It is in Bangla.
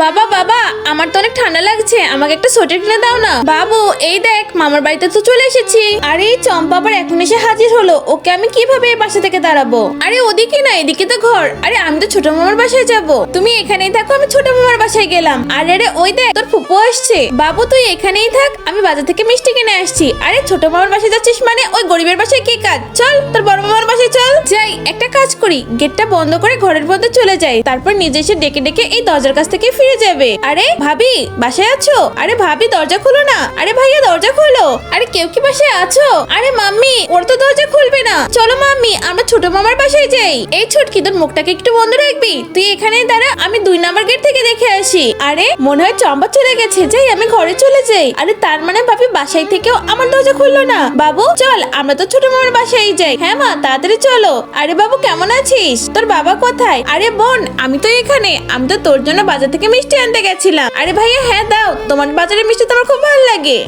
বাবা বাবা, আমার তো অনেক ঠান্ডা লাগছে, আমাকে একটা সোয়েটার কিনে দাও না। বাবু এই দেখ, মামার বাড়িতে তো চলে এসেছি। আরে এই চম্পা আবার এখন এসে হাজির হলো, ওকে আমি কিভাবে এই বাসা থেকে দাঁড়াবো? আরে ওদিকে না, এদিকে তো ঘর। আরে আমি তো ছোট মামার বাসায় যাব, তুমি এখানেই থাকো, আমি ছোট মামার বাসায় গেলাম। আরে আরে ওই দেখ, তোর ফুপু আসছে। বাবু তুই এখানেই থাক, আমি বাজার থেকে মিষ্টি কিনে আসছি। আরে ছোট মামার বাসায় যাচ্ছিস মানে? ওই গরিবের বাসায় কি কাজ? চল তোর বড় মামার বাসায় চল। যাই, একটা কাজ করি, গেটটা বন্ধ করে ঘরের মধ্যে চলে যাই, তারপর নিজে এসে ডেকে ডেকে এই দরজার কাছ থেকে ফিরে যাবে। আরে ভাবি বাসায় আছো? আরে ভাবি দরজা খুলো না। আরে ভাইয়া দরজা খোলো। আরে কেউ কি বাসায় আছো? আরে মাম্মি, ওর তো দরজা খুলবে না। চলো মাম্মি, আমরা ছোট মামার বাসায় যাই। এই ছোটকি, তোর মুখটাকে একটু বন্ধ রাখবি, তুই এখানেই দাঁড়া, আমি 2 নাম্বার গেট থেকে দেখে আসি। আরে মনে হয় চম্পা চলে গেছে, যাই আমি ঘরে চলে যাই। আরে তার মানে ভাবি বাসায় থেকেও আমার দরজা খুললো না। বাবু চল, আমরা তো ছোট মামার বাসায় যাই। হ্যাঁ মা, তাড়াতাড়ি চলো। আরে বাবু কেমন আছিস? তোর বাবা কোথায়? আরে বোন, আমি তো এখানে, আমি তো তোর জন্য বাজার থেকে মিষ্টি আনতে গেছিলাম। আরে ভাইয়া হ্যাঁ দাও, তোমার বাজারের মিষ্টি তো আমার খুব ভালো লাগে।